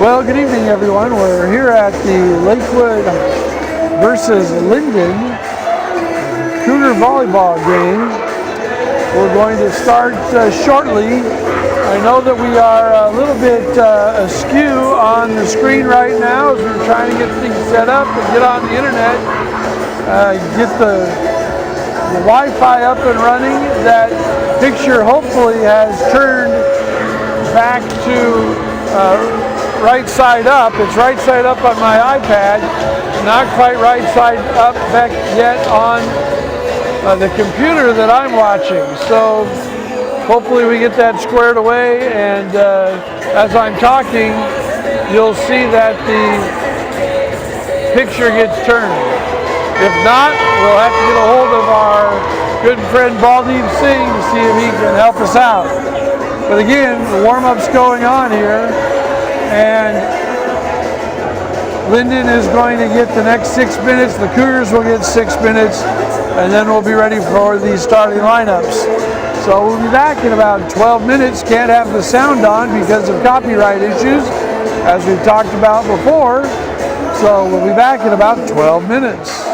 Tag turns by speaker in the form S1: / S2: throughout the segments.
S1: Well, good evening, everyone. We're here at the Lakewood versus Lynden Cougar volleyball game. We're going to start shortly. I know that we are a little bit askew on the screen right now as we're trying to get things set up and get on the internet, get the Wi-Fi up and running. That picture hopefully has turned back to right side up. It's right side up on my iPad, not quite right side up back yet on the computer that I'm watching. So hopefully we get that squared away, and as I'm talking, you'll see that the picture gets turned. If not, we'll have to get a hold of our good friend Baldeep Singh to see if he can help us out. But again, the warm-up's going on here, and Lynden is going to get the next 6 minutes. The Cougars will get 6 minutes, and then we'll be ready for the starting lineups. So we'll be back in about 12 minutes. Can't have the sound on because of copyright issues, as we've talked about before. So we'll be back in about 12 minutes.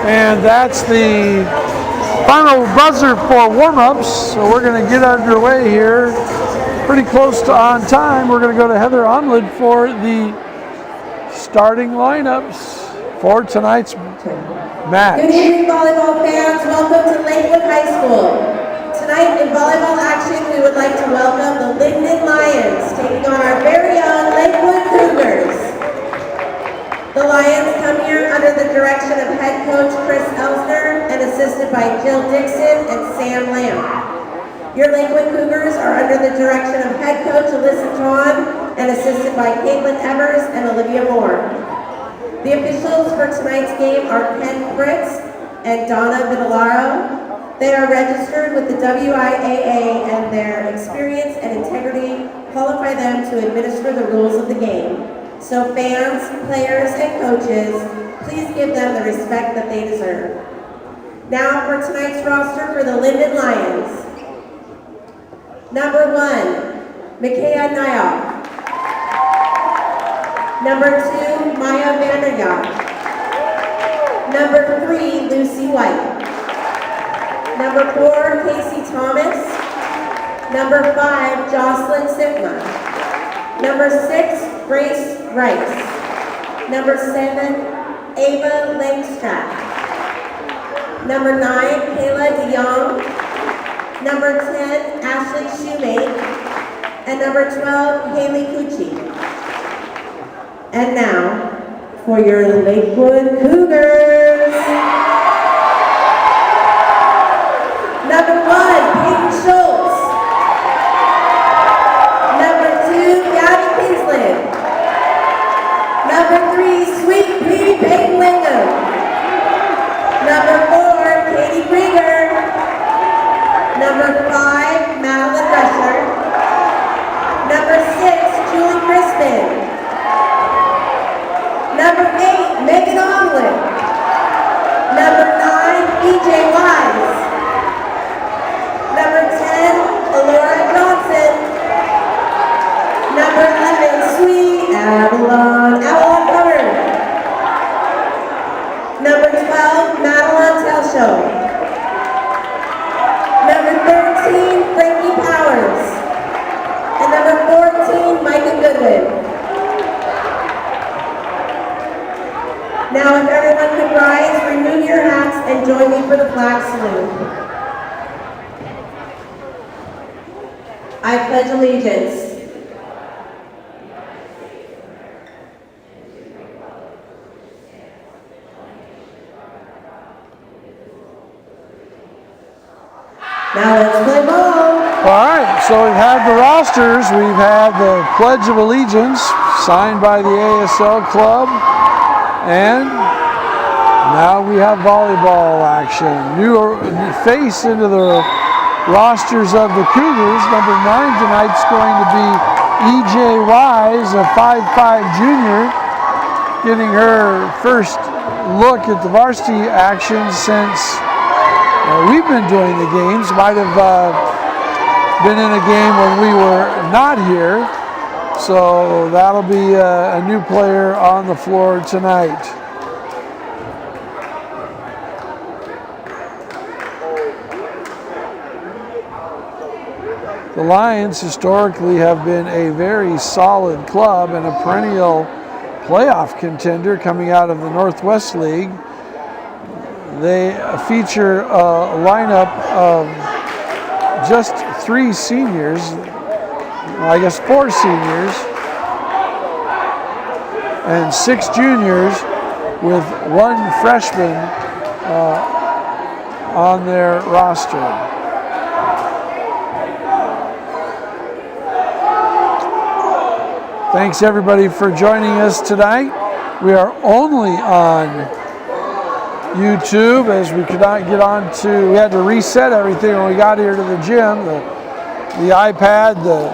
S1: And that's the final buzzer for warm-ups. So we're going to get underway here pretty close to on time. We're going to go to Heather Onlid for the starting lineups for tonight's match.
S2: Good evening, volleyball fans. Welcome to Lakewood High School. Tonight in volleyball action, we would like to welcome the Lynden Lions, taking on our very own Lakewood Cougars. The Lions come here under the direction of head coach Chris and assisted by Jill Dixon and Sam Lamb. Your Lakewood Cougars are under the direction of head coach Alyssa Tron and assisted by Caitlin Evers and Olivia Moore. The officials for tonight's game are Ken Fritz and Donna Vitellaro. They are registered with the WIAA, and their experience and integrity qualify them to administer the rules of the game. So fans, players, and coaches, please give them the respect that they deserve. Now for tonight's roster for the Lynden Lions. Number 1, Micaiah Nyock. Number 2, Maya Vanderyacht. Number 3, Lucy White. Number 4, Casey Thomas. Number 5, Jocelyn Sifma. Number 6, Grace Rice. Number 7, Ava Langstrack. Number 9, Kayla DeYoung. Number 10, Ashley Shoemate. And number 12, Haley Cucci. And now, for your Lakewood Cougars. Number 1, Peyton Schultz. Number 2, Gabby Kinsland. Number 3, Sweet Pea Peyton Wingham. Number 4, Katie Krieger. Number 5, Madeline Rusher. Number 6, Julie Crispin. Number 8, Megan Onlid. Number 9, EJ Wise. Number 10, Alora Johnson. Number 11, Sweet Avalon Hubbard. Number 12, Madeline Telshow. Number 13, Frankie Powers. And number 14, Micah Goodwin. Now if everyone could rise, remove your hats, and join me for the flag salute. I pledge allegiance Now let's play ball.
S1: All right, so we've had the rosters. We've had the Pledge of Allegiance signed by the ASL club. And now we have volleyball action. New face into the rosters of the Cougars. Number 9 tonight's going to be EJ Wise, a 5'5" junior, getting her first look at the varsity action since we've been doing the games. Might have been in a game when we were not here. So that'll be a new player on the floor tonight. The Lions historically have been a very solid club and a perennial playoff contender coming out of the Northwest League. They feature a lineup of just 3 seniors, well, I guess 4 seniors, and 6 juniors with 1 freshman on their roster. Thanks everybody for joining us tonight. We are only on YouTube as we could not get on to, we had to reset everything when we got here to the gym, the iPad, the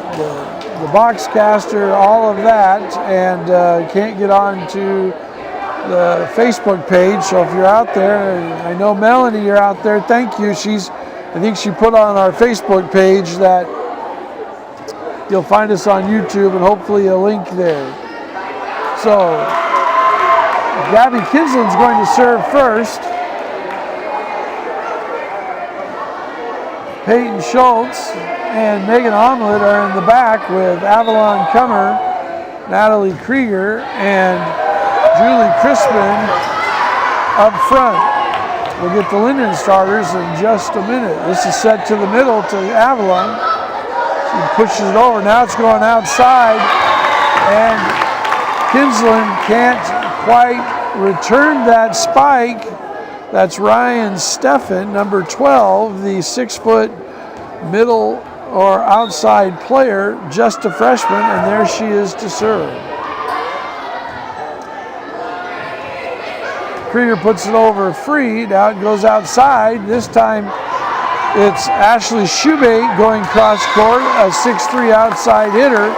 S1: Boxcaster, all of that, and can't get on to the Facebook page. So if you're out there, and I know Melanie, you're out there, thank you. I think she put on our Facebook page that you'll find us on YouTube and hopefully a link there. So Gabby Kinsland's going to serve first. Peyton Schultz and Megan Omelet are in the back with Avalon Cummer, Natalie Krieger, and Julie Crispin up front. We'll get the Lynden starters in just a minute. This is set to the middle to Avalon. She pushes it over. Now it's going outside, and Kinsland can't quite return that spike. That's Ryan Steffen, number 12, the 6-foot middle or outside player, just a freshman, and there she is to serve. Krieger puts it over free. Now it goes outside. This time it's Ashley Schubate going cross court, a 6'3" outside hitter.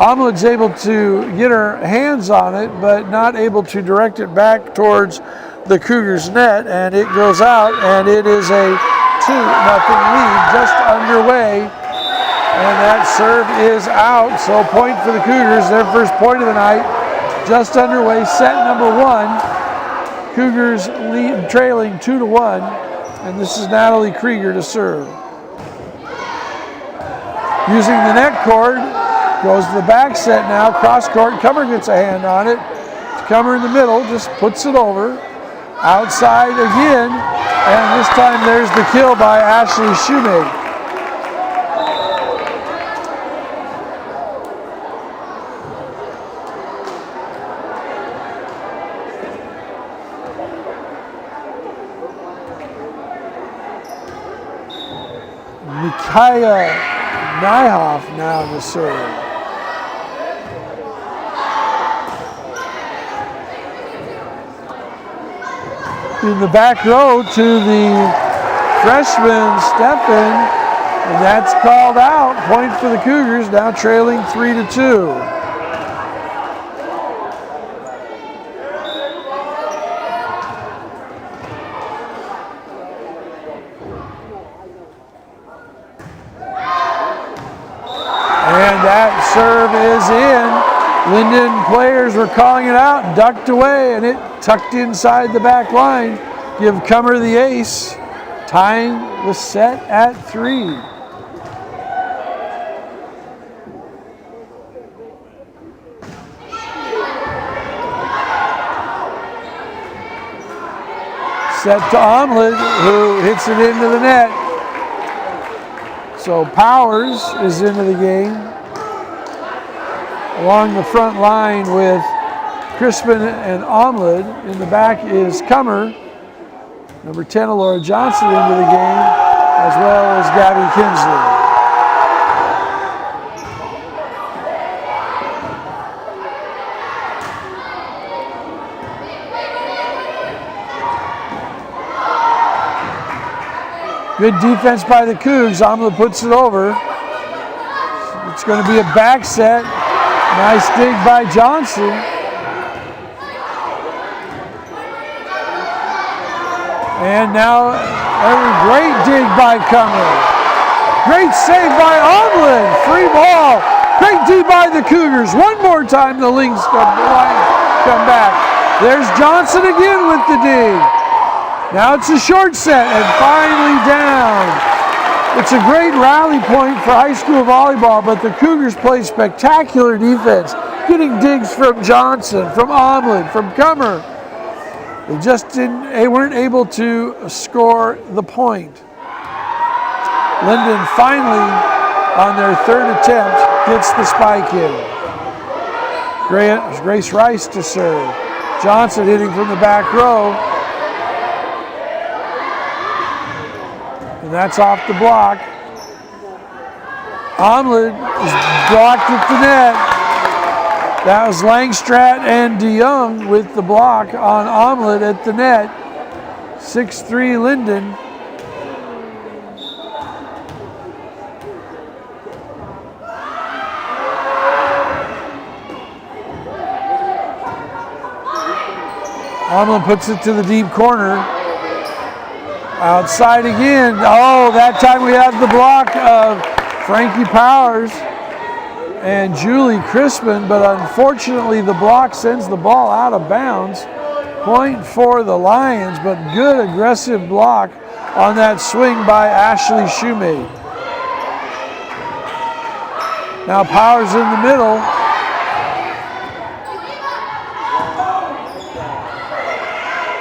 S1: Omelet's able to get her hands on it, but not able to direct it back towards the Cougars net, and it goes out, and it is a 2-0 lead just underway, and that serve is out. So point for the Cougars, their first point of the night, just underway, set number 1. Cougars lead, trailing 2-1, and this is Natalie Krieger to serve. Using the net cord, goes to the back set now, cross court. Cummer gets a hand on it. Cummer in the middle, just puts it over. Outside again, and this time there's the kill by Ashley Schumate. Micaiah Nyhoff now to serve. In the back row to the freshman Steffen, and that's called out. Point for the Cougars, now trailing 3-2. And that serve is in. Lynden players were calling it out, ducked away, and it tucked inside the back line. Give Cummer the ace, tying the set at 3. Set to Omelet, who hits it into the net. So Powers is into the game. Along the front line with Crispin and Omelet. In the back is Cummer. Number 10, Laura Johnson into the game, as well as Gabby Kinsley. Good defense by the Cougs. Omelet puts it over. It's going to be a back set. Nice dig by Johnson. And now a great dig by Cummer. Great save by Omelet. Free ball. Great dig by the Cougars. One more time the Lynx come back. There's Johnson again with the dig. Now it's a short set and finally down. It's a great rally point for high school volleyball, but the Cougars play spectacular defense, getting digs from Johnson, from Omelet, from Cummer. They weren't able to score the point. Lynden finally, on their third attempt, gets the spike in. Grace Rice to serve. Johnson hitting from the back row. And that's off the block. Omelet is blocked at the net. That was Langstrat and DeYoung with the block on Omelet at the net. 6'3" Lynden. Omelet puts it to the deep corner. Outside again. Oh, that time we have the block of Frankie Powers and Julie Crispin, but unfortunately the block sends the ball out of bounds. Point for the Lions, but good aggressive block on that swing by Ashley Shoemate. Now Powers in the middle.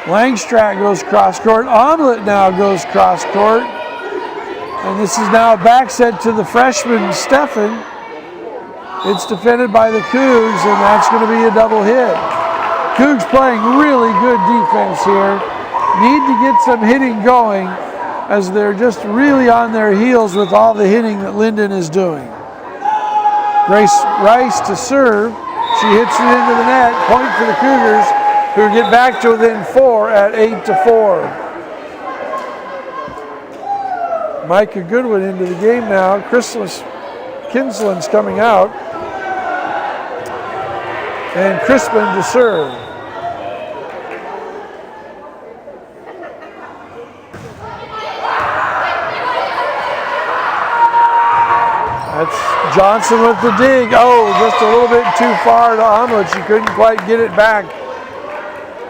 S1: Langstrack goes cross court. Omelet now goes cross court. And this is now a back set to the freshman, Stefan. It's defended by the Cougs, and that's going to be a double hit. Cougs playing really good defense here. Need to get some hitting going as they're just really on their heels with all the hitting that Lynden is doing. Grace Rice to serve. She hits it into the net. Point for the Cougars, who get back to within 4 at 8-4. Micah Goodwin into the game now. Kinslin's coming out. And Crispin to serve. That's Johnson with the dig. Oh, just a little bit too far to Omelet. She couldn't quite get it back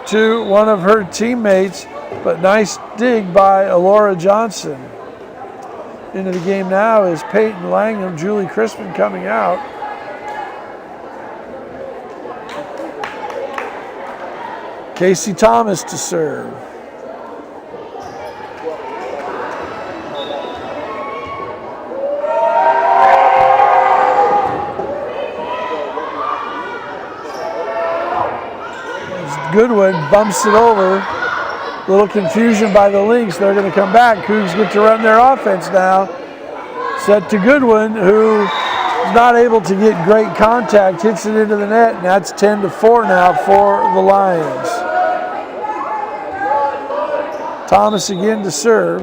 S1: to one of her teammates, but nice dig by Alora Johnson. Into the game now is Peyton Langham, Julie Crispin coming out. Casey Thomas to serve. Goodwin bumps it over. A little confusion by the Lynx. They're going to come back. Cougs get to run their offense now. Set to Goodwin, who is not able to get great contact. Hits it into the net, and that's 10-4 now for the Lions. Thomas again to serve.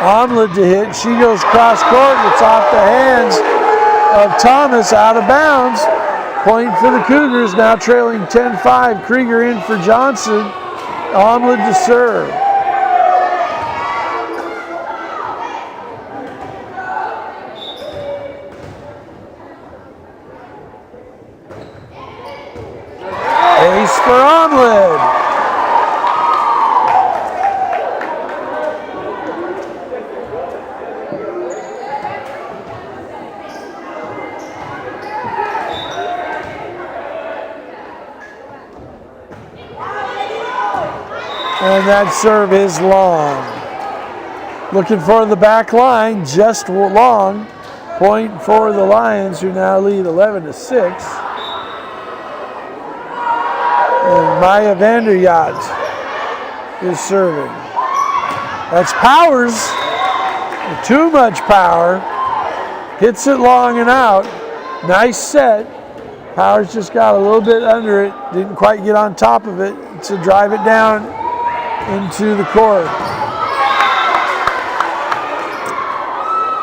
S1: Omelet to hit. She goes cross court. It's off the hands of Thomas, out of bounds. Point for the Cougars, now trailing 10-5. Krieger in for Johnson. Omelet to serve. Ace for Omelet. And that serve is long. Looking for the back line, just long. Point for the Lions, who now lead 11-6. And Maya Vanderyacht is serving. That's Powers. Too much power. Hits it long and out. Nice set. Powers just got a little bit under it. Didn't quite get on top of it to drive it down into the court.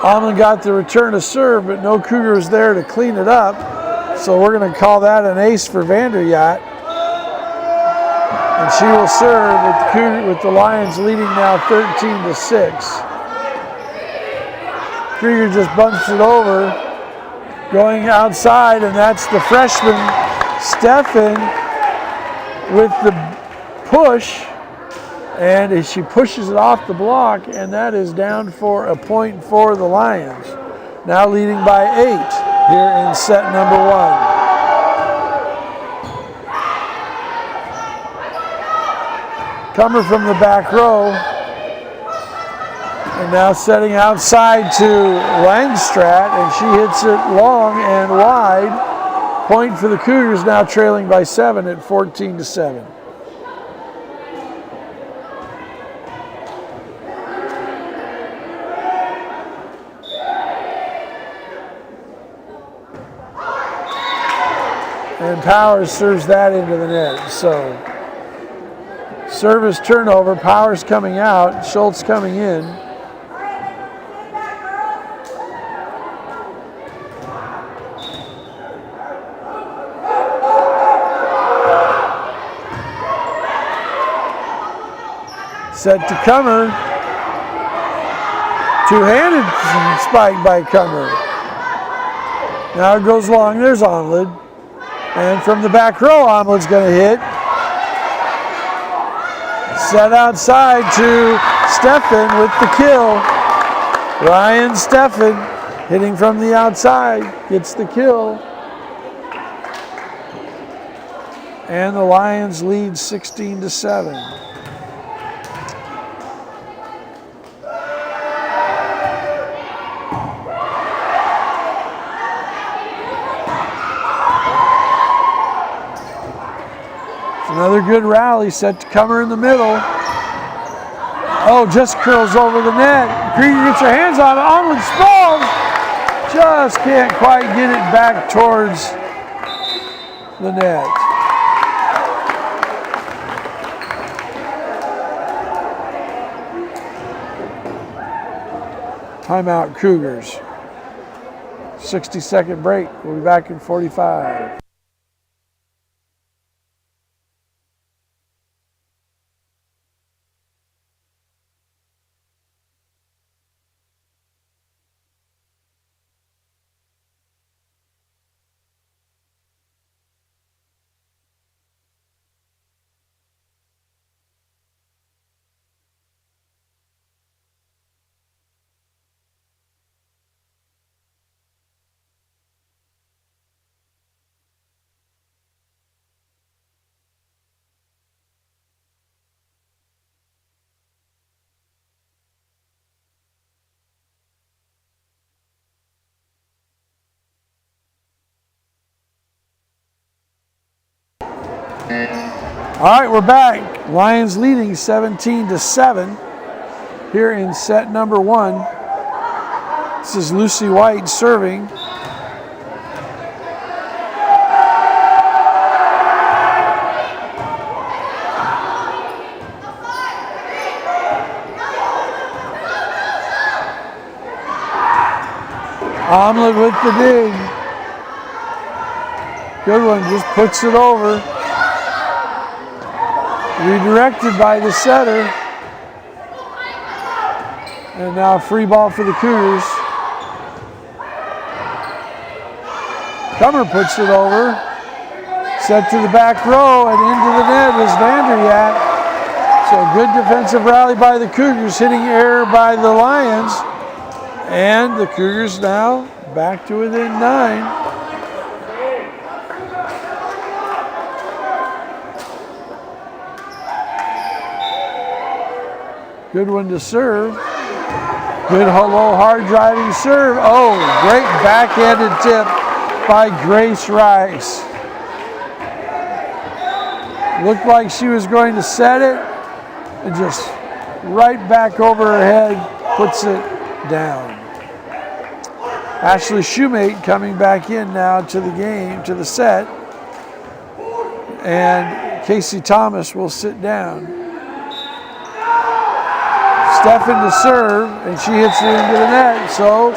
S1: Omlin got the return to serve, but no Cougar was there to clean it up. So we're going to call that an ace for Vanderyacht. And she will serve with the Lions leading now 13-6. Krieger just bumps it over, going outside, and that's the freshman, Stefan, with the push. And she pushes it off the block, and that is down for a point for the Lions. Now leading by 8 here in set number 1. Comer from the back row. And now setting outside to Langstrack, and she hits it long and wide. Point for the Cougars, now trailing by 7 at 14-7. And Powers serves that into the net. So service turnover, Powers coming out, Schultz coming in. Set to Comer. Two-handed spike by Comer. Now it goes long. There's Onlid. And from the back row, Omelet's going to hit. Set outside to Stefan with the kill. Ryan Stefan hitting from the outside, gets the kill. And the Lions lead 16-7. Another good rally set to Comer in the middle. Oh, just curls over the net. Krieger gets her hands on it. Onward spalls. Just can't quite get it back towards the net. Timeout Cougars. 60-second break. We'll be back in 45. All right, we're back. Lions leading 17-7 here in set number 1. This is Lucy White serving. Omelet with the dig. Good one, just puts it over. Redirected by the setter. And now free ball for the Cougars. Comer puts it over. Set to the back row and into the net is Vanderjagt. So good defensive rally by the Cougars, hitting error by the Lions. And the Cougars now back to within 9. Good one to serve. Good low hard driving serve. Oh, great backhanded tip by Grace Rice. Looked like she was going to set it and just right back over her head puts it down. Ashley Shoemate coming back in now to the game, to the set. And Casey Thomas will sit down. Stefan to serve, and she hits it into the net. So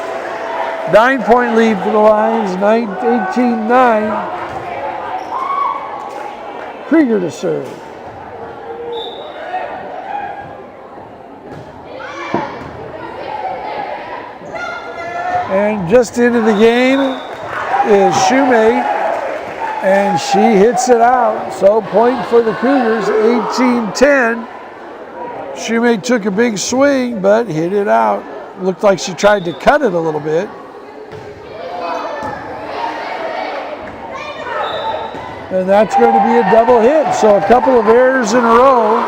S1: 9-point lead for the Lions, 18-9. Krieger to serve. And just into the game is Shoemate, and she hits it out. So point for the Cougars, 18-10. Shoemate took a big swing, but hit it out. Looked like she tried to cut it a little bit. And that's going to be a double hit. So a couple of errors in a row.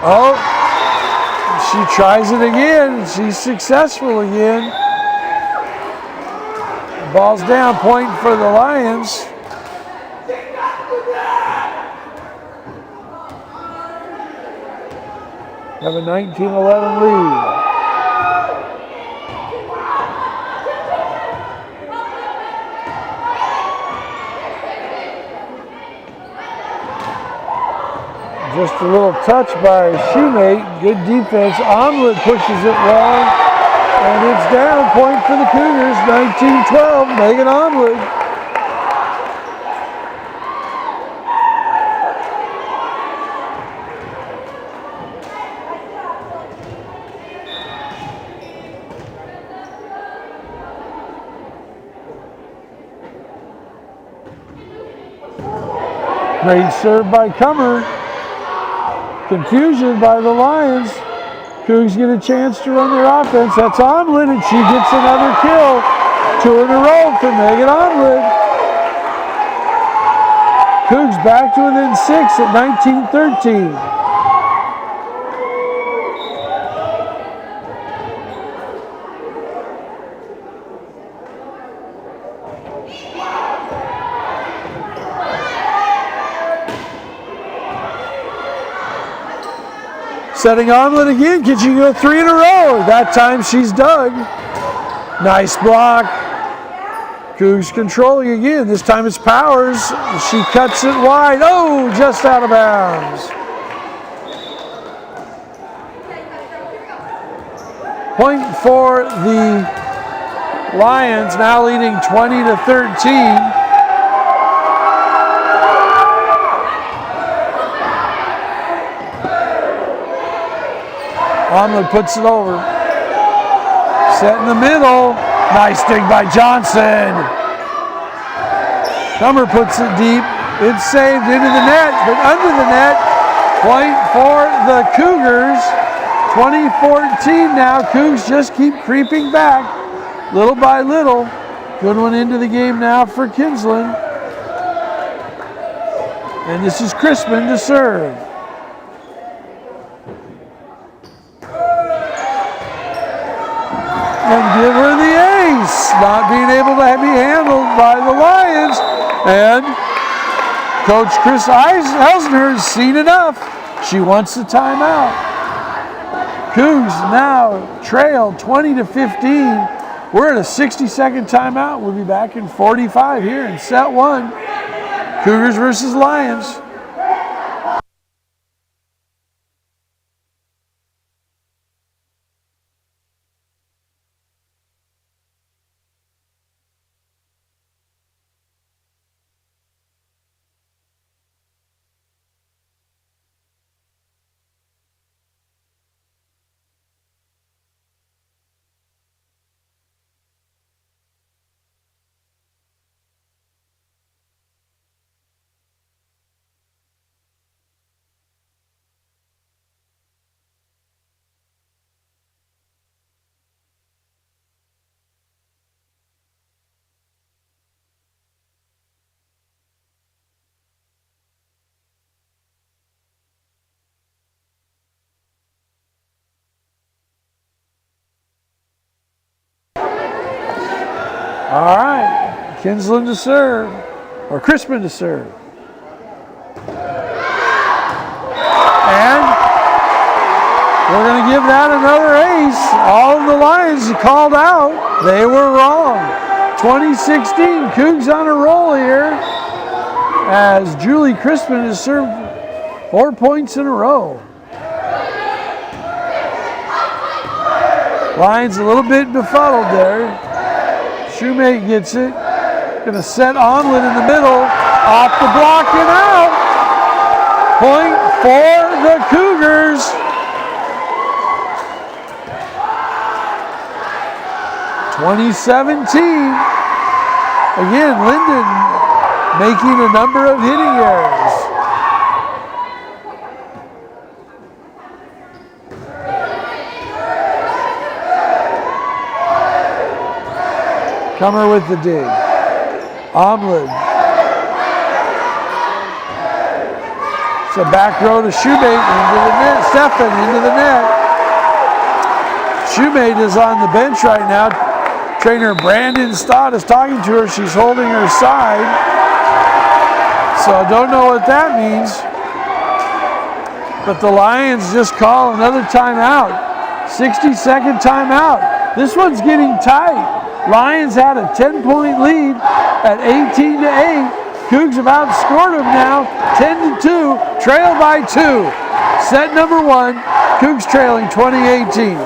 S1: Oh. She tries it again. She's successful again. Ball's down, point for the Lions. Have a 19-11 lead. Just a little touch by Shoemate. Good defense. Omelet pushes it long. And it's down. Point for the Cougars. 19-12. Megan Omelet. Great serve by Comer. Confusion by the Lions. Cougs get a chance to run their offense. That's Omlin, and she gets another kill. 2 in a row for Megan Omlin. Cougs back to within 6 at 19-13. Setting Omlin again. Can she go 3 in a row? That time she's dug. Nice block. Cougs controlling again. This time it's Powers. She cuts it wide. Oh, just out of bounds. Point for the Lions, now leading 20-13. Omlin puts it over. Set in the middle. Nice dig by Johnson. Comer puts it deep. It's saved into the net, but under the net. Point for the Cougars. 20-14 now. Cougs just keep creeping back little by little. Good one into the game now for Kinsland. And this is Crispin to serve. And give her the ace. Not being able to be handled by the Lions. And Coach Chris Elsner has seen enough. She wants the timeout. Cougs now trail 20-15. We're at a 60-second timeout. We'll be back in 45 here in set 1. Cougars versus Lions. All right, Kinsland to serve, or Crispin to serve. And we're going to give that another ace. All of the Lions called out. They were wrong. 2016, Cougs on a roll here as Julie Crispin has served 4 points in a row. Lions a little bit befuddled there. Shoemate gets it. Going to set Omlin in the middle. Off the block and out. Point for the Cougars. (2017). Again, Lynden making a number of hitting errors. Comer with the dig. Omlin. It's a back row to Shoemate into the net. Stefan into the net. Shoemate is on the bench right now. Trainer Brandon Stott is talking to her. She's holding her side. So I don't know what that means. But the Lions just call another timeout. 60-second timeout. This one's getting tight. Lions had a 10-point lead at 18-8. Cougs have outscored them now 10-2, trail by 2. Set number 1, Cougs trailing 2018.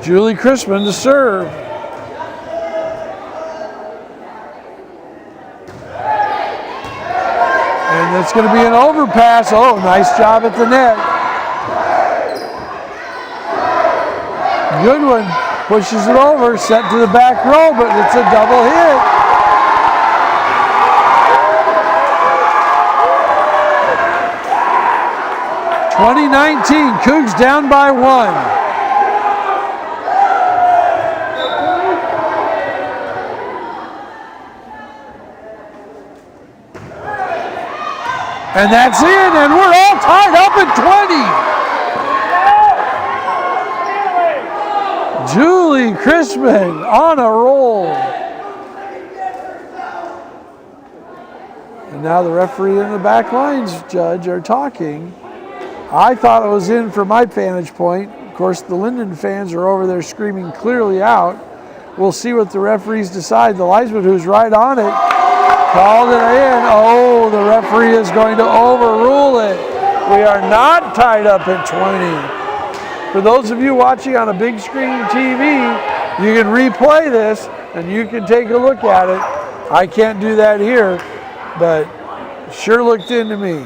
S1: Julie Crispin to serve. And it's going to be an overpass. Oh, nice job at the net. Good one. Pushes it over, set to the back row, but it's a double hit. Cougs down by 1. And that's it, and we're all tied up at 20. Julie Crispin on a roll. And now the referee and the back lines judge are talking. I thought it was in from my vantage point. Of course, the Lynden fans are over there screaming clearly out. We'll see what the referees decide. The linesman, who's right on it, called it in. Oh, the referee is going to overrule it. We are not tied up at 20. For those of you watching on a big screen TV, you can replay this and you can take a look at it. I can't do that here, but it sure looked into me.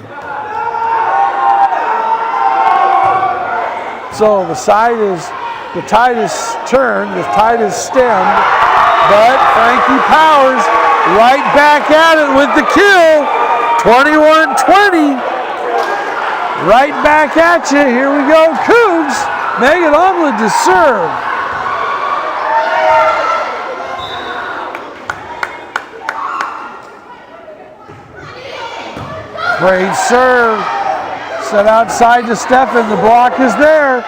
S1: So the tide is turned, the tide is stemmed, but Frankie Powers right back at it with the kill. 21-20. Right back at you. Here we go, Cougs. Megan Omlin to serve. Great serve. Set outside to Stefan. The block is there.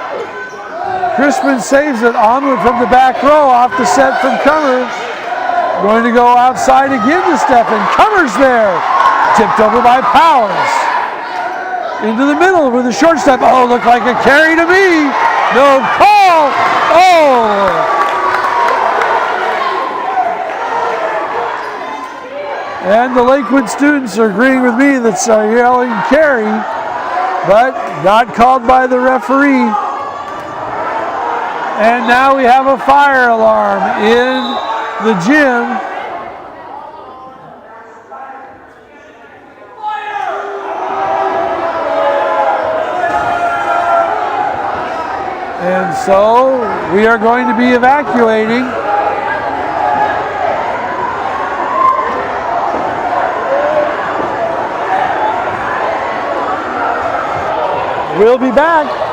S1: Crispin saves it. Omlin from the back row off the set from Cummer. Going to go outside again to Stefan. Cummer's there. Tipped over by Powers. Into the middle with a short step. Oh, looked like a carry to me. No call. Oh. And the Lakewood students are agreeing with me that's yelling carry, but not called by the referee. And now we have a fire alarm in the gym. And so we are going to be evacuating. We'll be back.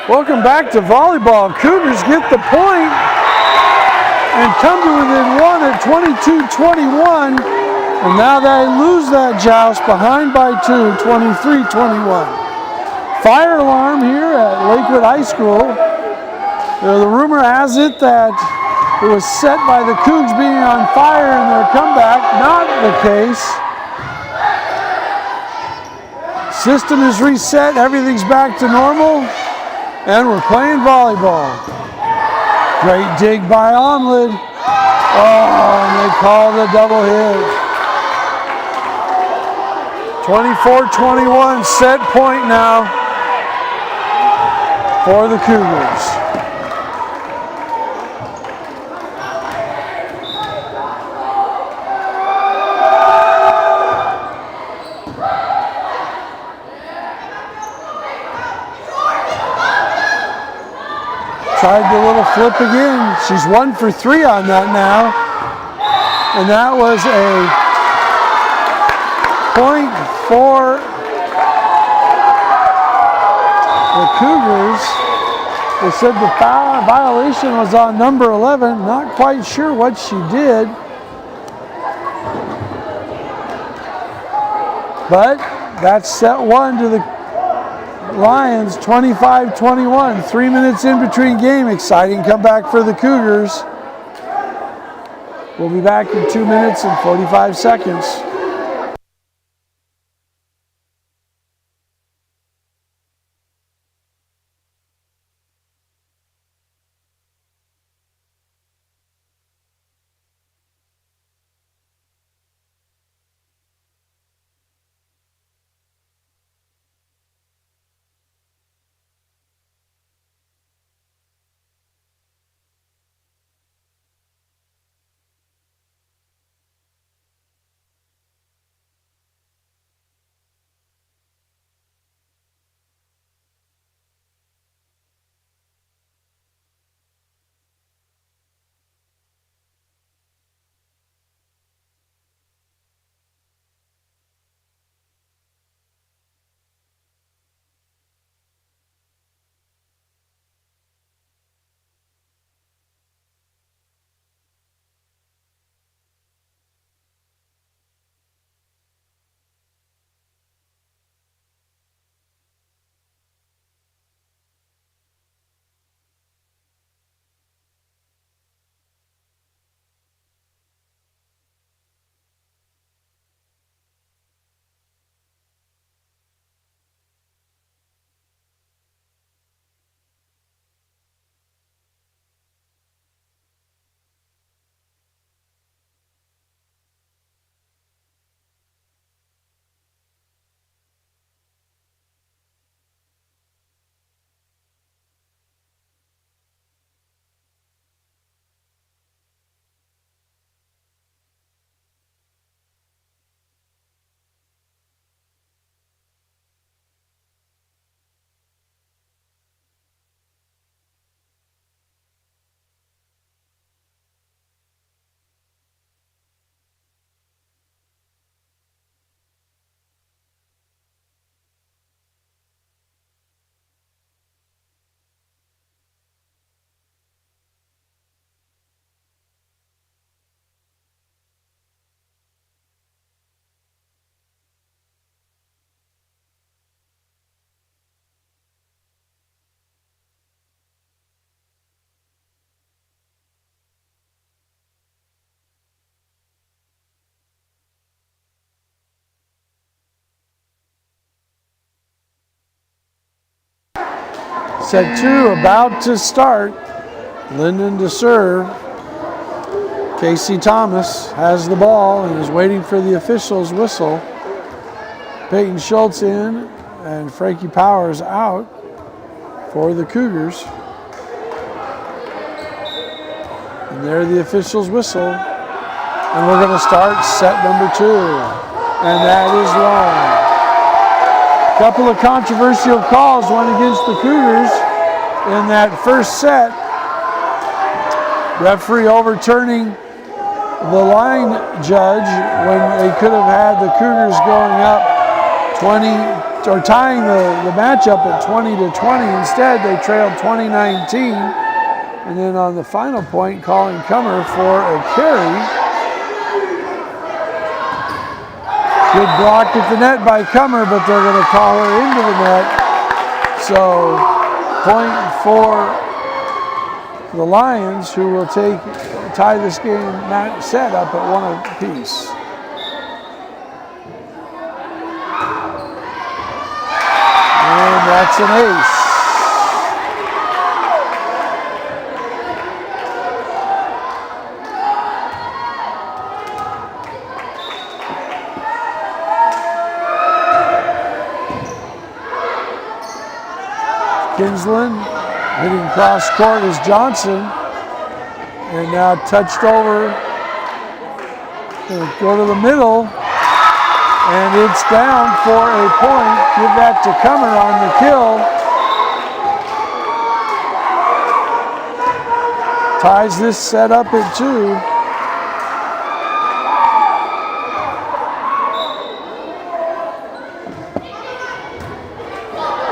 S1: Welcome back to volleyball. Cougars get the point and come to within one at 22-21. And now they lose that joust behind by 2, 23-21. Fire alarm here at Lakewood High School. The rumor has it that it was set by the Cougs being on fire in their comeback. Not the case. System is reset, everything's back to normal, and we're playing volleyball. Great dig by Omlid. Oh, and they call the double hit. 24-21, set point now for the Cougars. Tried the little flip again. She's 1 for 3 on that now. And that was a point for the Cougars. They said the violation was on number 11. Not quite sure what she did. But that's set 1 to the Lions, 25-21. 3 minutes in between game. Exciting comeback for the Cougars. We'll be back in 2 minutes and 45 seconds. Set 2 about to start. Lynden to serve. Casey Thomas has the ball and is waiting for the official's whistle. Peyton Schultz in and Frankie Powers out for the Cougars. And there the official's whistle. And we're going to start set number 2. And that is long. Couple of controversial calls went against the Cougars in that first set. Referee overturning the line judge when they could have had the Cougars going up 20 or tying the matchup at 20-20. Instead, they trailed 20-19. And then on the final point, calling Cummer for a carry. Good block at the net by Cummer, but they're going to call her into the net. So point for the Lions, who will tie this game set up at 1 apiece. And that's an ace. Kinsland hitting cross court is Johnson, and now touched over. Gonna go to the middle, and it's down for a point. Give that to Cummer on the kill. Ties this set up at 2.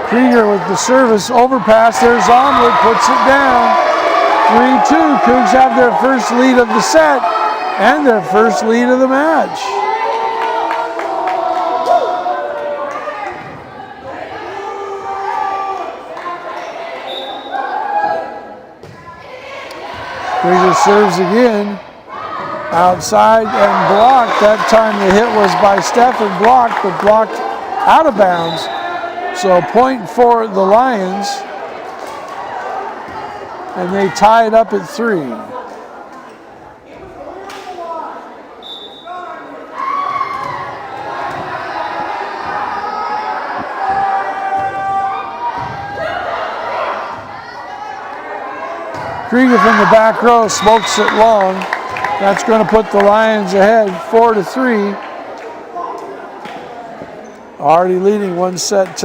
S1: Krieger with the service, overpass, there's Omelet, puts it down. 3-2, Cougs have their first lead of the set and their first lead of the match. Krieger serves again, outside and blocked. That time the hit was by Stefan, blocked, but blocked out of bounds. So point for the Lions, and they tie it up at 3. Krieger from the back row smokes it long. That's going to put the Lions ahead 4-3. Already leading 1-0.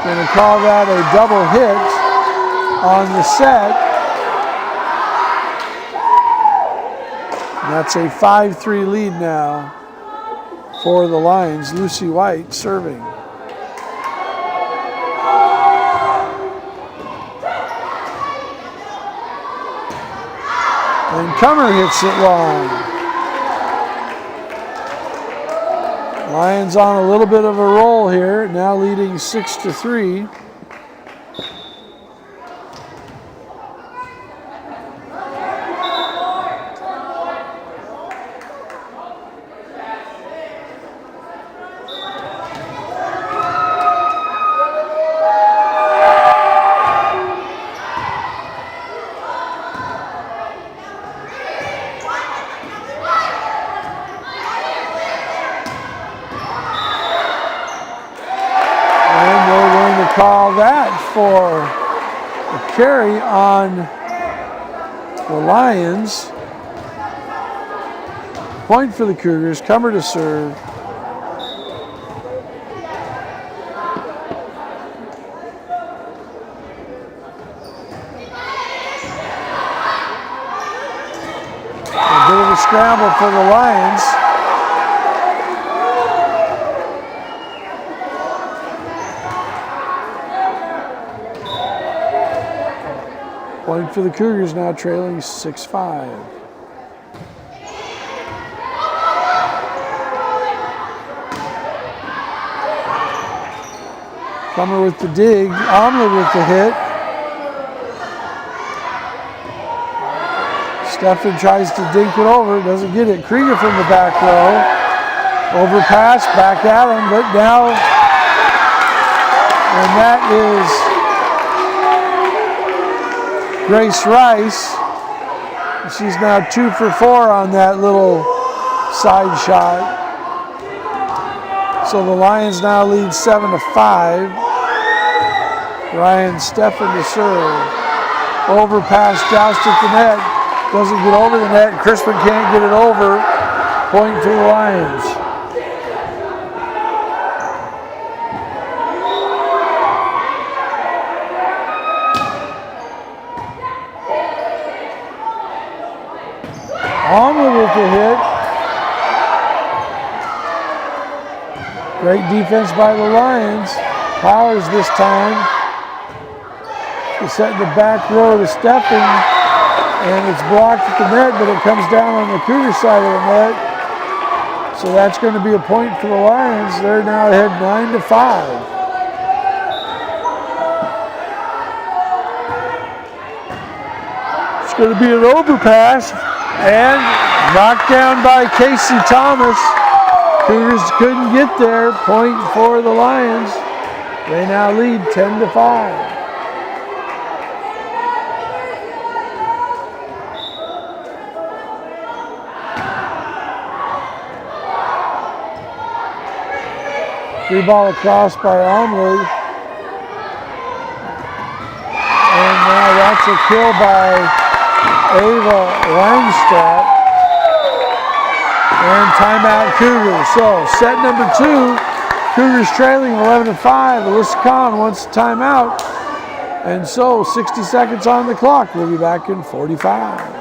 S1: Going to call that a double hit on the set. And that's a 5-3 lead now for the Lions. Lucy White serving. And Cummer hits it long. Lions on a little bit of a roll here, now leading 6-3. Call that for a carry on the Lions. Point for the Cougars, Cummer to serve. A bit of a scramble for the Lions. Point for the Cougars, now trailing 6-5. Cummer with the dig, Omelet with the hit. Stefan tries to dink it over, doesn't get it. Krieger from the back row. Overpass, back at him, but now, and that is Grace Rice. She's now 2 for 4 on that little side shot. So the Lions now lead 7-5. Ryan Stefan to serve. Overpass, joust at the net. Doesn't get over the net. Crispin can't get it over. Point for the Lions. Almond with the hit. Great defense by the Lions. Powers this time. He's setting the back row to Steffen, and it's blocked at the net, but it comes down on the Cougar side of the net. So that's going to be a point for the Lions. They're now ahead 9-5. It's going to be an overpass and knocked down by Casey Thomas. Cougars couldn't get there. Point for the Lions. They now lead 10-5. Free ball across by Omley. And now that's a kill by Ava Langstraat. And timeout Cougars. So set number 2, Cougars trailing 11-5. Alyssa Kahn wants a timeout. And so 60 seconds on the clock. We'll be back in 45.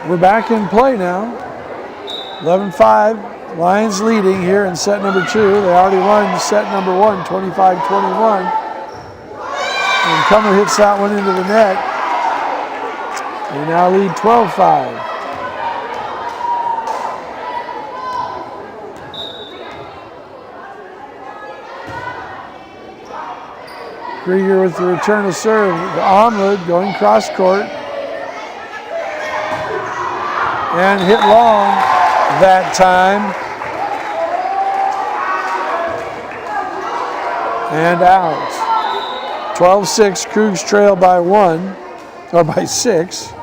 S1: We're back in play now. 11-5. Lions leading here in set number 2. They already won set number 1, 25-21. And Cummer hits that one into the net. They now lead 12-5. Krieger with the return of serve. Omlid going cross court. And hit long that time. And out. 12-6, Cougs trail by 1, or by 6,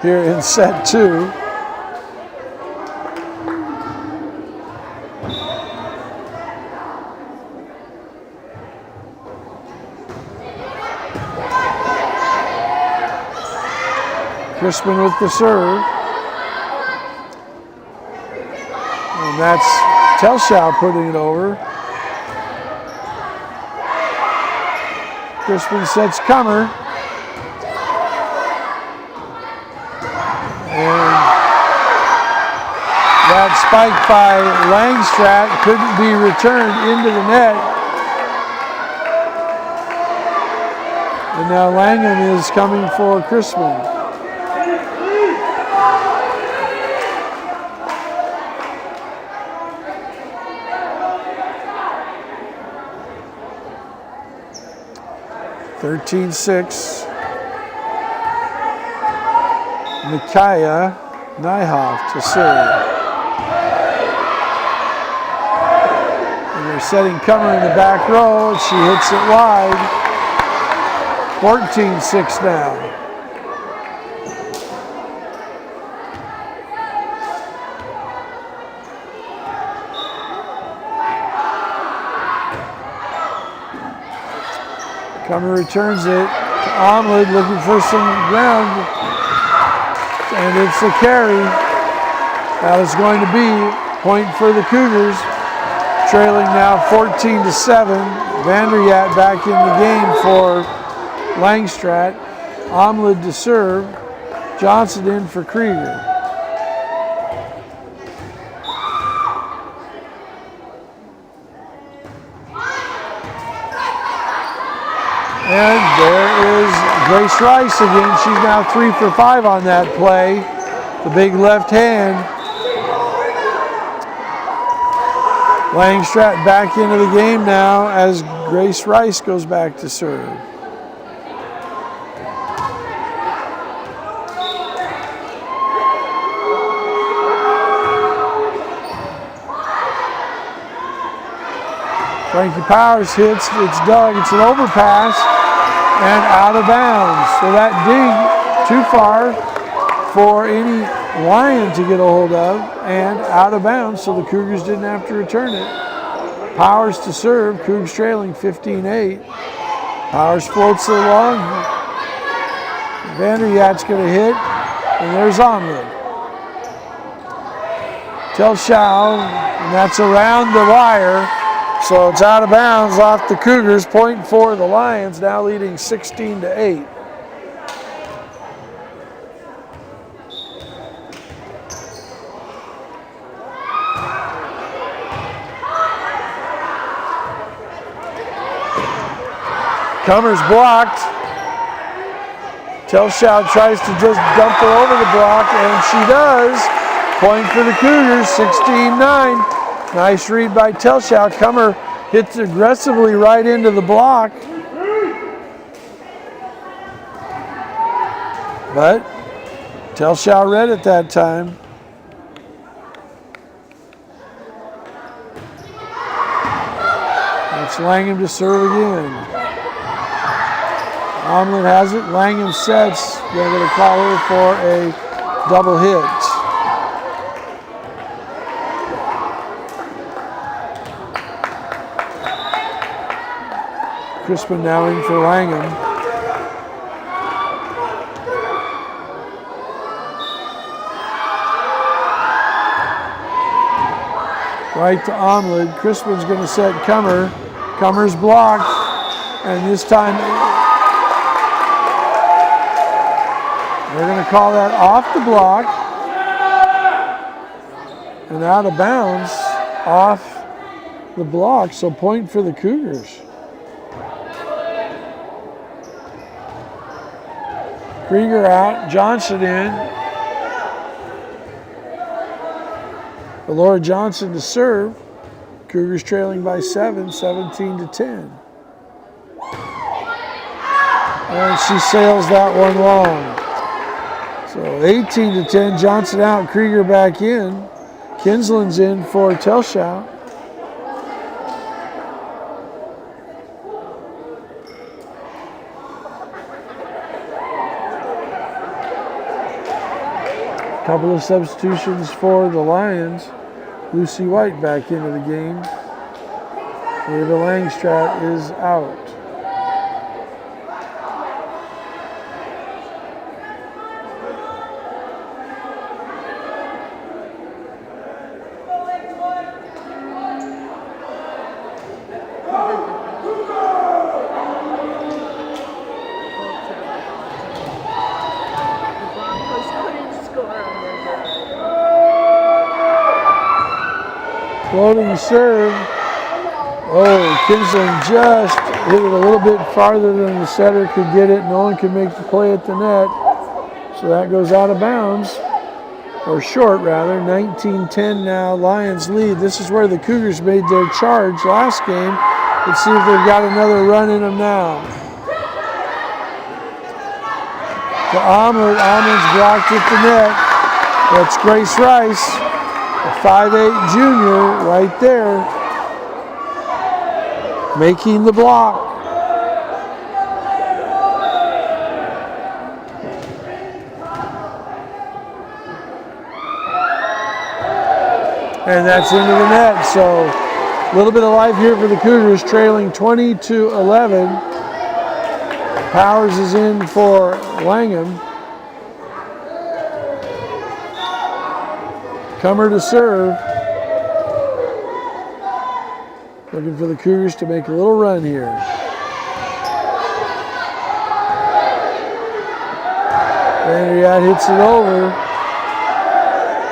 S1: here in set 2. Crispin with the serve. And that's Telschow putting it over. Crispin sets Cummer. And that spike by Langstraat couldn't be returned into the net. And now Langham is coming for Crispin. (13-6). Micaiah Nyhoff to serve. And they're setting Cummer in the back row, and she hits it wide. 14-6 now. Cummer returns it to Omlid, looking for some ground, and it's a carry. That is going to be point for the Cougars, trailing now 14-7. Vanderjagt back in the game for Langstraat. Omlid to serve. Johnson in for Krieger. And there is Grace Rice again. She's now 3 for 5 on that play. The big left hand. Langstrat back into the game now as Grace Rice goes back to serve. Frankie Powers hits, it's dug, it's an overpass, and out of bounds. So that dig too far for any Lion to get a hold of, and out of bounds, so the Cougars didn't have to return it. Powers to serve, Cougs trailing 15-8. Powers floats it along. Vanderjagt's going to hit, and there's Omlin. Telschow, and that's around the wire. So it's out of bounds off the Cougars, point for the Lions, now leading 16-8. Cummer's blocked. Telschow tries to just dump her over the block, and she does. Point for the Cougars, 16-9. Nice read by Telschow. Cummer hits aggressively right into the block. But Telschow read it that time. It's Langham to serve again. Omlin has it. Langham sets. They're going to call her for a double hit. Crispin now in for Langham. Right to Omlin. Crispin's going to set Cummer. Cummer's blocked, and this time they're going to call that off the block and out of bounds off the block, so point for the Cougars. Krieger out, Johnson in. Laura Johnson to serve. Cougars trailing by 7, 17-10. And she sails that one long. So 18-10, Johnson out, Krieger back in. Kinslin's in for Telschow. Couple of substitutions for the Lions. Lucy White back into the game. Ava Langstrat is out. Floating serve. Oh, Kinsling just hit it a little bit farther than the setter could get it. No one could make the play at the net. So that goes out of bounds, or short rather. 19-10 now, Lions lead. This is where the Cougars made their charge last game. Let's see if they've got another run in them now. To Omlin. Omlin's blocked at the net. That's Grace Rice. A 5'8" junior right there, making the block. And that's into the net. So a little bit of life here for the Cougars, trailing 20-11. Powers is in for Langham. Cummer to serve. Looking for the Cougars to make a little run here. Vanderjagt hits it over.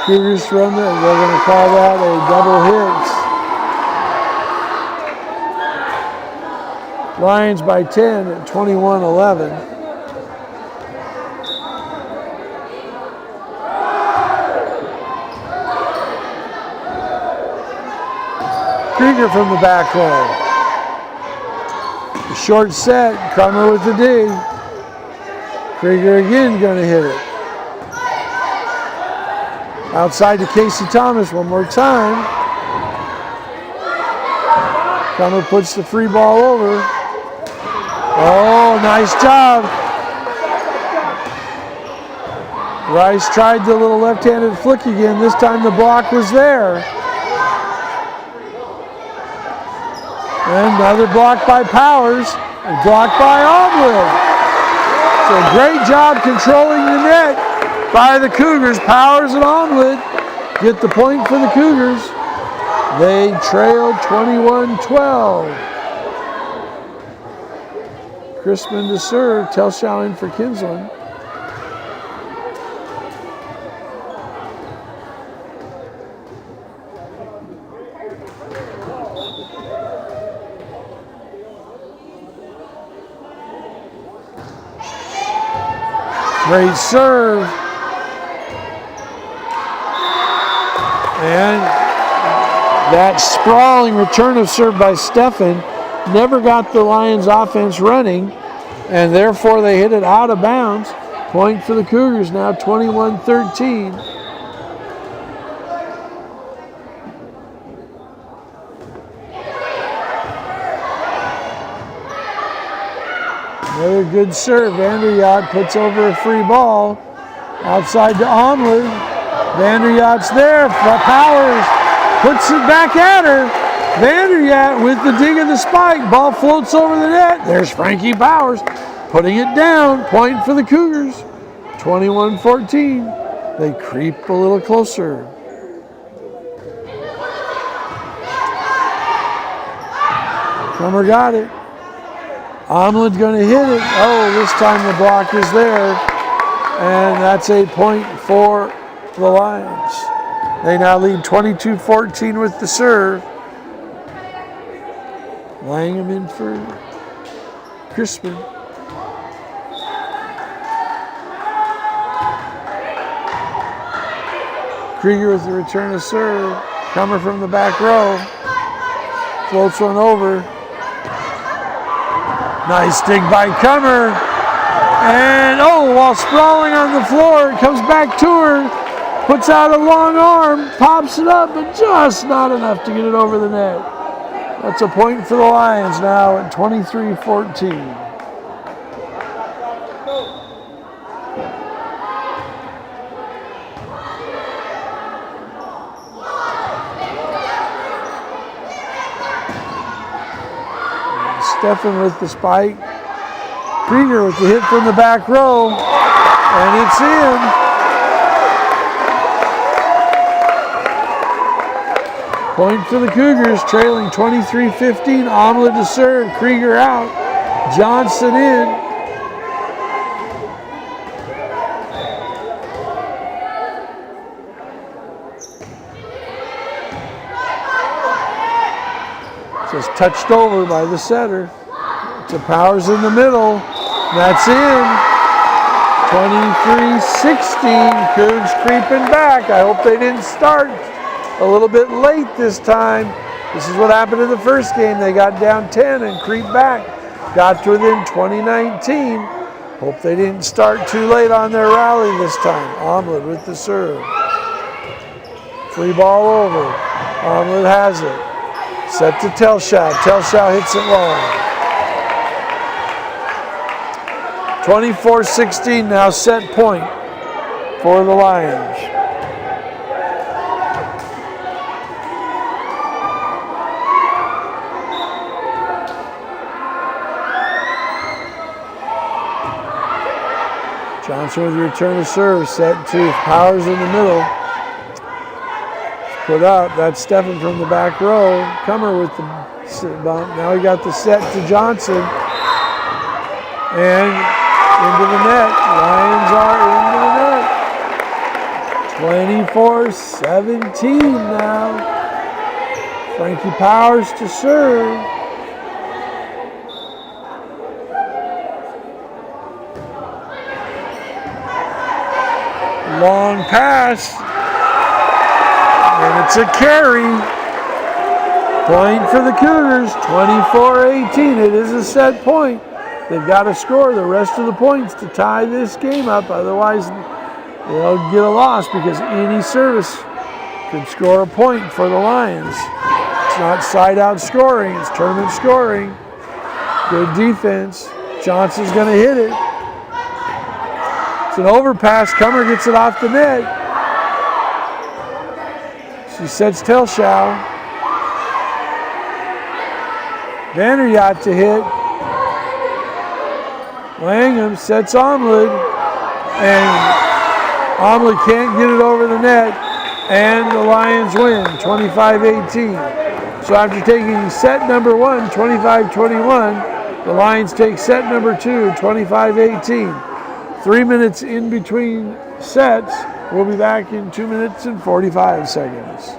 S1: Cougars run they're going to call that a double hit. Lions by 10 at 21-11. Krieger from the back row. The short set, Crummer with the dig. Krieger again going to hit it. Outside to Casey Thomas one more time. Crummer puts the free ball over. Oh, nice job. Rice tried the little left-handed flick again. This time the block was there. And another block by Powers. And blocked by Omlin. So great job controlling the net by the Cougars. Powers and Omlin get the point for the Cougars. They trailed 21-12. Crispin to serve. Telschow in for Kinsland. Great serve. And that sprawling return of serve by Stefan never got the Lions offense running, and therefore they hit it out of bounds. Point for the Cougars now, 21-13. Another good serve. Vanderyacht puts over a free ball. Outside to Omler. Vanderyacht's there. Powers puts it back at her. Vanderyacht with the dig of the spike. Ball floats over the net. There's Frankie Powers putting it down. Point for the Cougars. 21-14. They creep a little closer. Crummer got it. Omlin's going to hit it. Oh, this time the block is there. And that's a point for the Lions. They now lead 22-14 with the serve. Langham in for Crispin. Krieger with the return of serve. Crummer from the back row. Floats one over. Nice dig by Crummer. And while sprawling on the floor, it comes back to her. Puts out a long arm, pops it up, but just not enough to get it over the net. That's a point for the Lions now at 23-14. Stefan with the spike. Krieger with the hit from the back row. And it's in. Point for the Cougars, trailing 23-15. Omlin to serve. Krieger out. Johnson in. Just touched over by the setter. To Powers in the middle. That's in. 23-16. Cougs creeping back. I hope they didn't start a little bit late this time. This is what happened in the first game. They got down 10 and creeped back. Got to within 20-19. Hope they didn't start too late on their rally this time. Omlin with the serve. Free ball over. Omlin has it. Set to Telschow. Telschow hits it long. 24-16 now, set point for the Lions. Johnson with the return of serve, set to Powers in the middle. Put up, that's Stefan from the back row. Crummer with the bump. Now he got the set to Johnson. And into the net. Lions are into the net. 24-17 now. Frankie Powers to serve. Long pass. And it's a carry. Point for the Cougars, 24-18. It is a set point. They've got to score the rest of the points to tie this game up. Otherwise, they'll get a loss because any service could score a point for the Lions. It's not side-out scoring. It's tournament scoring. Good defense. Johnson's going to hit it. It's an overpass. Cummer gets it off the net. She sets Telschow. Vanderyacht to hit. Langham sets Omlid. And Omlid can't get it over the net. And the Lions win, 25-18. So after taking set number 1, 25-21, the Lions take set number 2, 25-18. 3 minutes in between sets. We'll be back in 2 minutes and 45 seconds.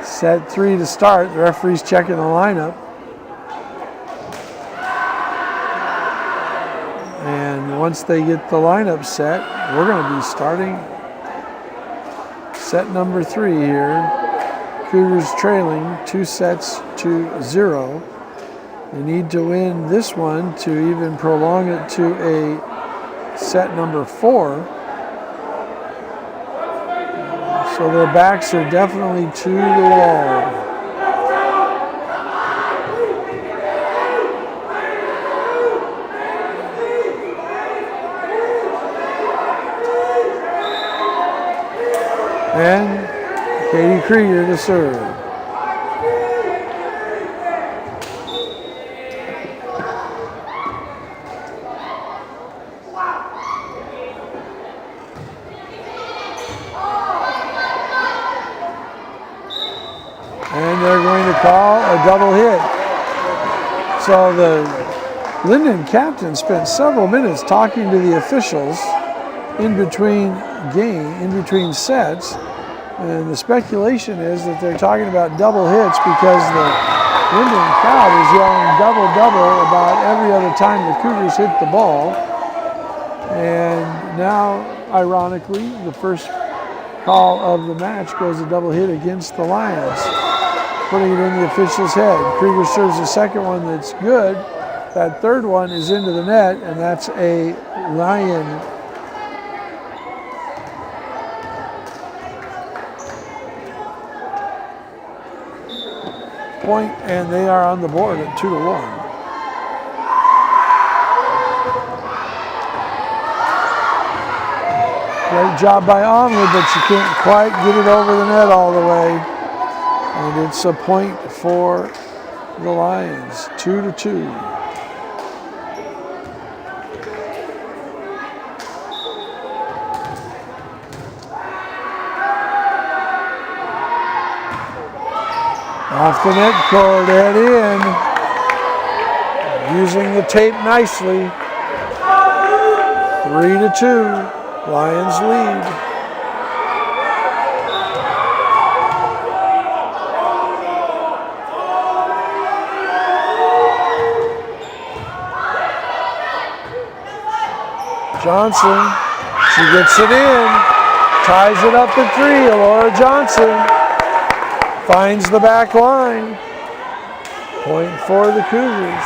S1: Set 3 to start. The referee's checking the lineup. And once they get the lineup set, we're going to be starting set number 3 here. Cougars trailing 2-0. They need to win this one to even prolong it to a set number 4. So their backs are definitely to the wall. And Katie Krieger to serve. double hit. So the Lynden captain spent several minutes talking to the officials in between sets, and the speculation is that they're talking about double hits because the Lynden crowd is yelling double double about every other time the Cougars hit the ball. And now, ironically, the first call of the match goes a double hit against the Lions, putting it in the official's head. Krieger serves the second one that's good. That third one is into the net, and that's a Lion point, and they are on the board at 2-1. Great job by Onwood, but she can't quite get it over the net all the way. And it's a point for the Lions, 2-2. Off the net cord, head in. Using the tape nicely. 3-2. Lions lead. Johnson, she gets it in, ties it up at 3. Laura Johnson finds the back line. Point for the Cougars.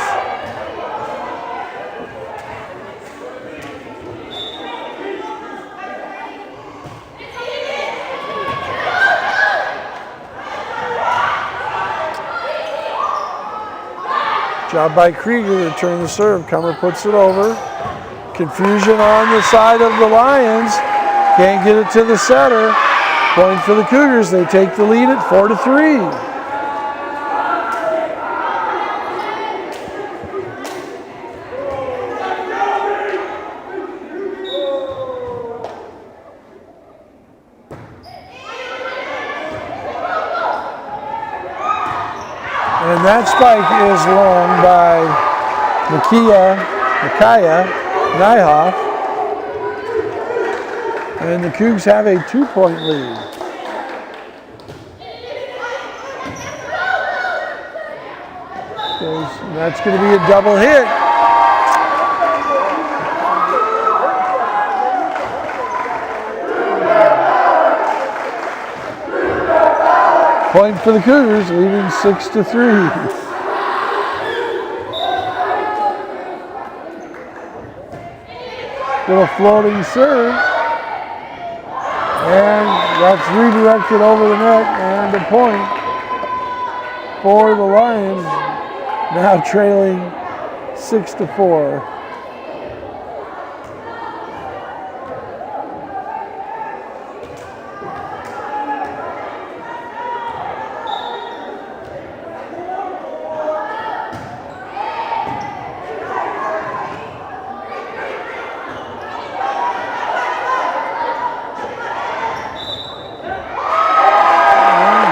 S1: Job by Krieger to turn the serve. Kummer puts it over. Confusion on the side of the Lions. Can't get it to the setter. Point for the Cougars. They take the lead at 4-3. And that spike is long by Micaiah Nyhoff. And the Cougs have a 2-point lead. That's going to be a double hit. Point for the Cougars, leading 6-3. Little floating serve. And that's redirected over the net, and a point for the Lions, now trailing 6-4.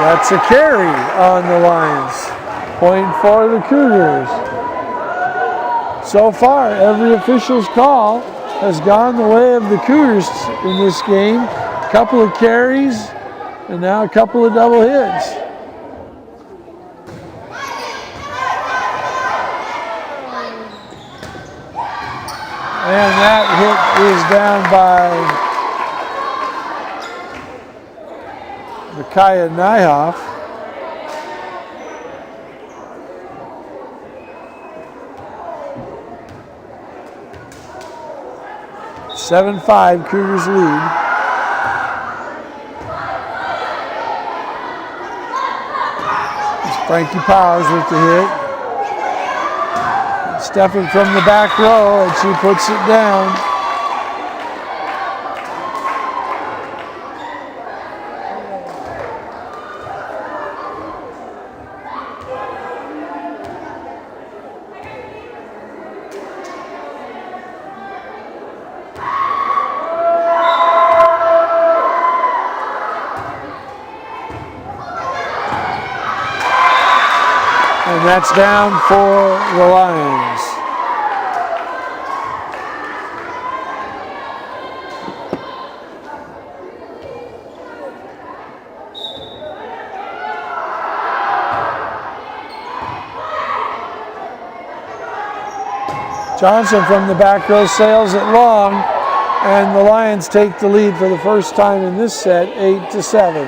S1: That's a carry on the Lions. Point for the Cougars. So far, every official's call has gone the way of the Cougars in this game. A couple of carries, and now a couple of double hits. And that hit is down by Micaiah Nyhoff. (7-5) Cougars lead. It's Frankie Powers with the hit. Stepping from the back row, and she puts it down. that's down for the Lions. Johnson from the back row sails it long, and the Lions take the lead for the first time in this set, 8-7.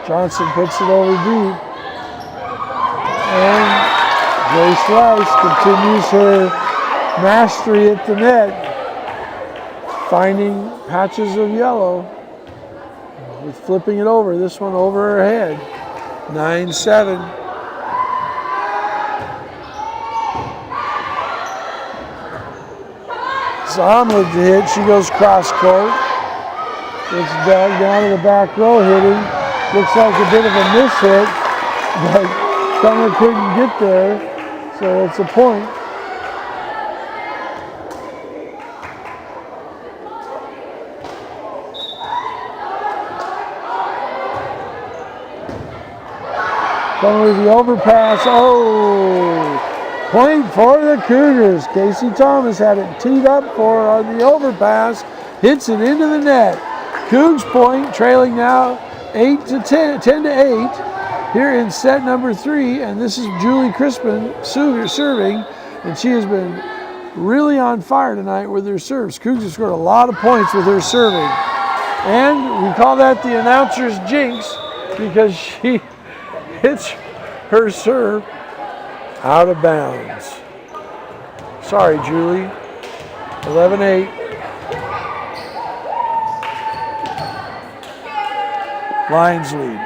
S1: Johnson puts it over deep, and Grace Rice continues her mastery at the net, finding patches of yellow with flipping it over. This one over her head. 9-7. Omelet to hit. She goes cross court. It's Doug down to the back row hitting. Looks like a bit of a miss hit, but Summer couldn't get there, so it's a point. Coming with the overpass. Oh, point for the Cougars. Casey Thomas had it teed up for her on the overpass. Hits it into the net. Cougs point, trailing now 10-8 here in set number 3. And this is Julie Crispin serving. And she has been really on fire tonight with her serves. Cougs have scored a lot of points with her serving. And we call that the announcer's jinx because she hits her serve out of bounds. Sorry, Julie. 11-8. Lions lead.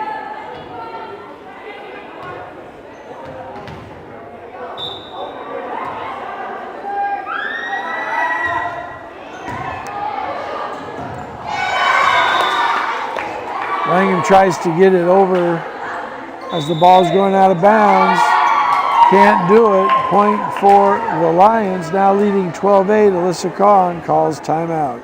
S1: Langham tries to get it over as the ball's going out of bounds. Can't do it. Point for the Lions, now leading 12-8. Alyssa Kahn calls timeout.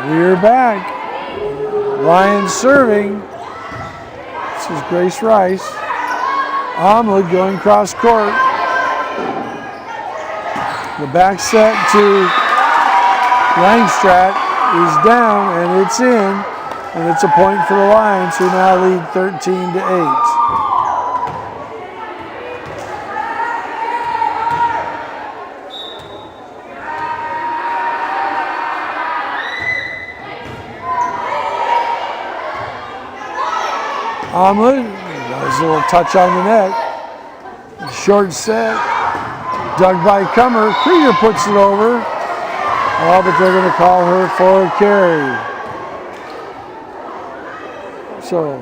S1: We're back. Lions serving. This is Grace Rice. Omelet going cross court. The back set to Langstrat is down and it's in. And it's a point for the Lions, who now lead 13-8. Omelet does a little touch on the net. Short set. Dug by Cummer. Krieger puts it over. Oh, but they're going to call her for a carry. So,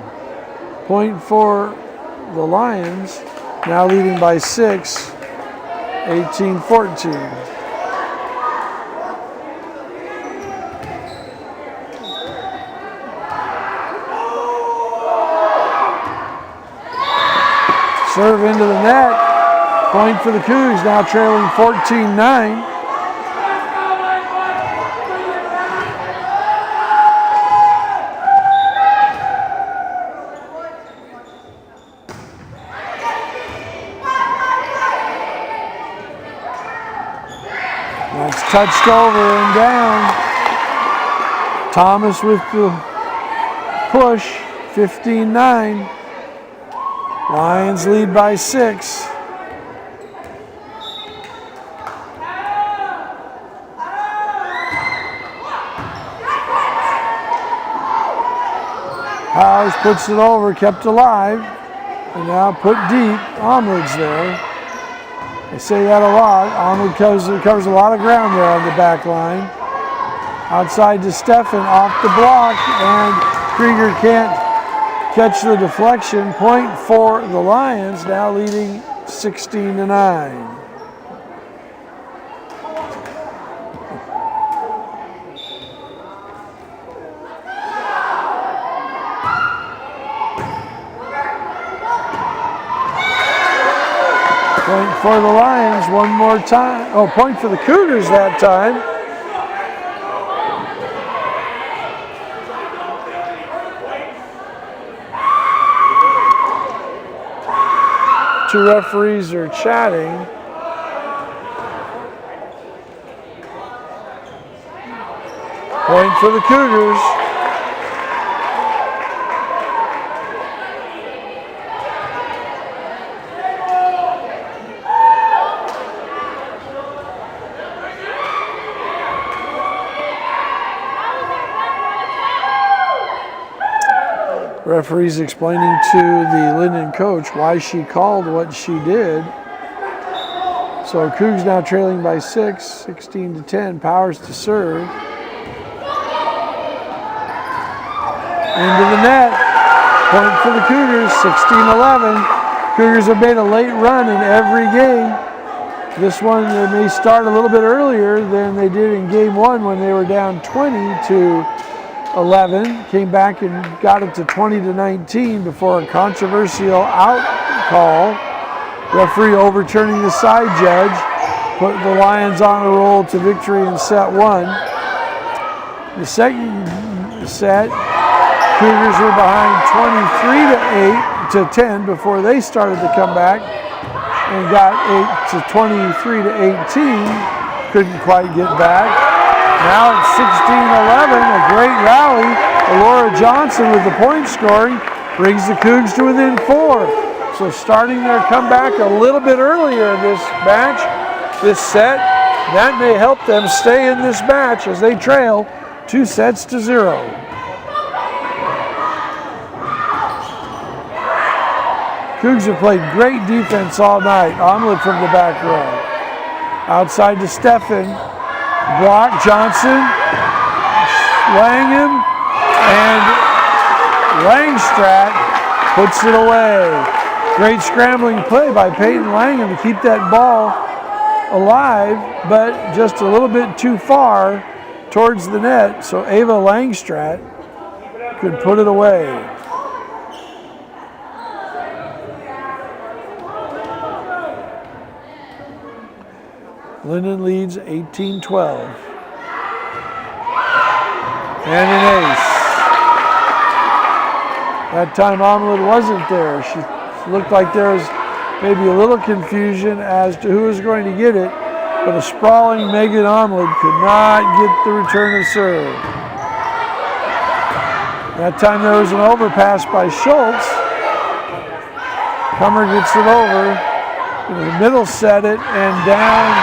S1: point for the Lions, now leading by 6, 18-14. Serve into the net. Point for the Cougs, now trailing 14-9. touched over and down. Thomas with the push, 15-9. Lions lead by 6. Howes puts it over, kept alive, and now put deep. Omled's there. They say that a lot. Omled covers a lot of ground there on the back line. Outside to Stefan, off the block, and Krieger can't catch the deflection. Point for the Lions, now leading 16-9. Point for the Lions one more time. Oh, point for the Cougars that time. Two referees are chatting. Point for the Cougars. Referee's explaining to the Lynden coach why she called what she did. So Cougs now trailing by 6, 16-10. Powers to serve. Into the net. Point for the Cougars, 16-11. Cougars have made a late run in every game. This one they may start a little bit earlier than they did in game 1 when they were down 20-11. Came back and got it to 20-19 before a controversial out call. Referee overturning the side judge put the Lions on a roll to victory in set 1. The second set, Cougars were behind 23-10 before they started to come back and got 23-18. Couldn't quite get back. Now it's 16-11, a great rally. Laura Johnson with the point scoring brings the Cougs to within 4. So starting their comeback a little bit earlier in this match, this set, that may help them stay in this match as they trail 2-0. Cougs have played great defense all night. Omelet from the back row. Outside to Stefan. Block, Johnson, Langham, and Langstrat puts it away. Great scrambling play by Peyton Langham to keep that ball alive, but just a little bit too far towards the net, so Ava Langstrat could put it away. Lynden leads 18-12. And an ace. That time Omelet wasn't there. She looked like there was maybe a little confusion as to who was going to get it, but a sprawling Megan Omelet could not get the return of serve. That time there was an overpass by Schultz. Kummer gets it over. In the middle set it, and down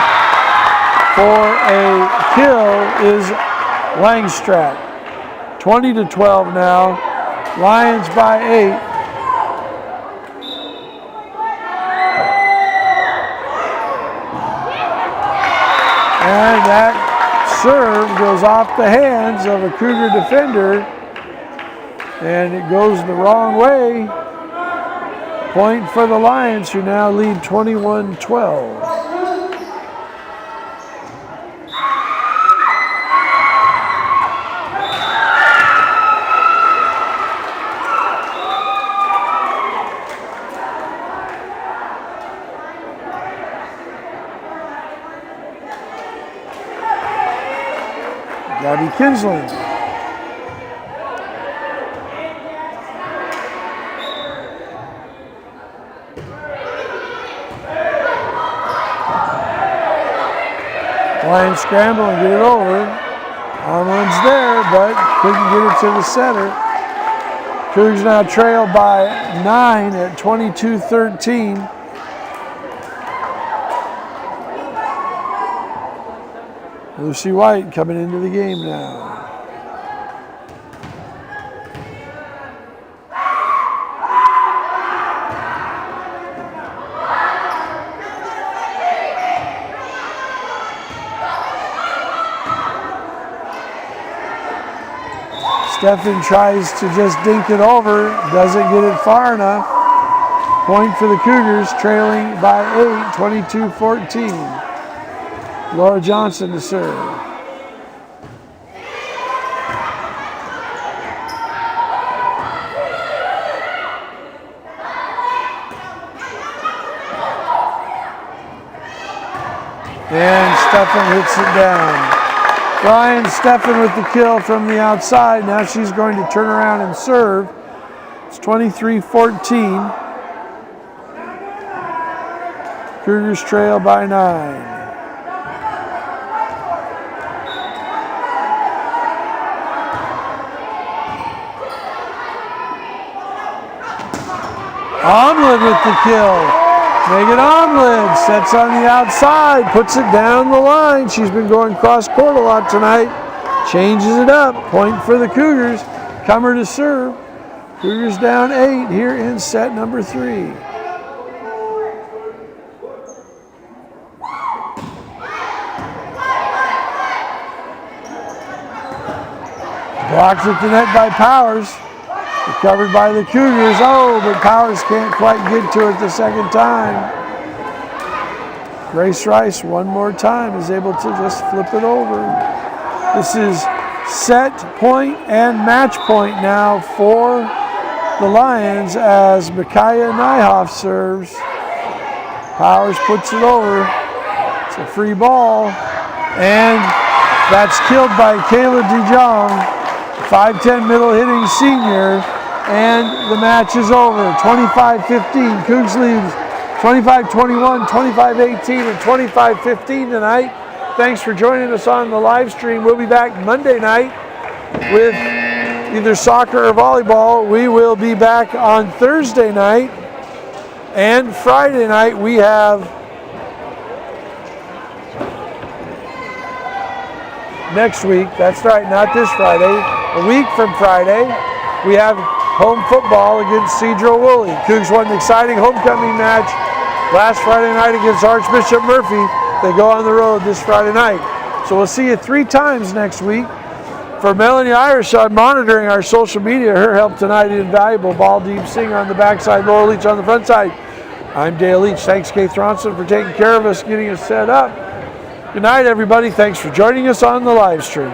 S1: for a kill is Langstrat. 20-12 now. Lions by 8. And that serve goes off the hands of a Cougar defender, and it goes the wrong way. Point for the Lions, who now lead 21-12. Gabby Kinsland. Lions scramble and get it over. Arm runs there, but couldn't get it to the center. Cougars now trail by 9 at 22-13. Lucy White coming into the game now. Stefan tries to just dink it over, doesn't get it far enough. Point for the Cougars, trailing by 8, 22-14. Laura Johnson to serve. And Stefan hits it down. Ryan Stefan with the kill from the outside. Now she's going to turn around and serve. It's 23-14. Cougars trail by 9. Omlin with the kill. Megan Omlin sets on the outside, puts it down the line. She's been going cross court a lot tonight. Changes it up. Point for the Cougars. Comer to serve. Cougars down 8 here in set number 3. Blocked at the net by Powers. Recovered by the Cougars. Oh, but Powers can't quite get to it the second time. Grace Rice one more time is able to just flip it over. This is set point and match point now for the Lions as Micaiah Nyhoff serves. Powers puts it over. It's a free ball. And that's killed by Kayla DeJong. 5'10" middle hitting senior, and the match is over. 25-15. Cougs leads 25-21, 25-18, and 25-15 tonight. Thanks for joining us on the live stream. We'll be back Monday night with either soccer or volleyball. We will be back on Thursday night, and Friday night we have next week. That's right, not this Friday. A week from Friday, we have home football against Cedro Woolley. Cougs won an exciting homecoming match last Friday night against Archbishop Murphy. They go on the road this Friday night. So we'll see you 3 times next week. For Melanie Irish on monitoring our social media, her help tonight is invaluable. Ball Deep Singer on the backside, Laura Leach on the front side. I'm Dale Leach. Thanks, Kay Thronson, for taking care of us, getting us set up. Good night, everybody. Thanks for joining us on the live stream.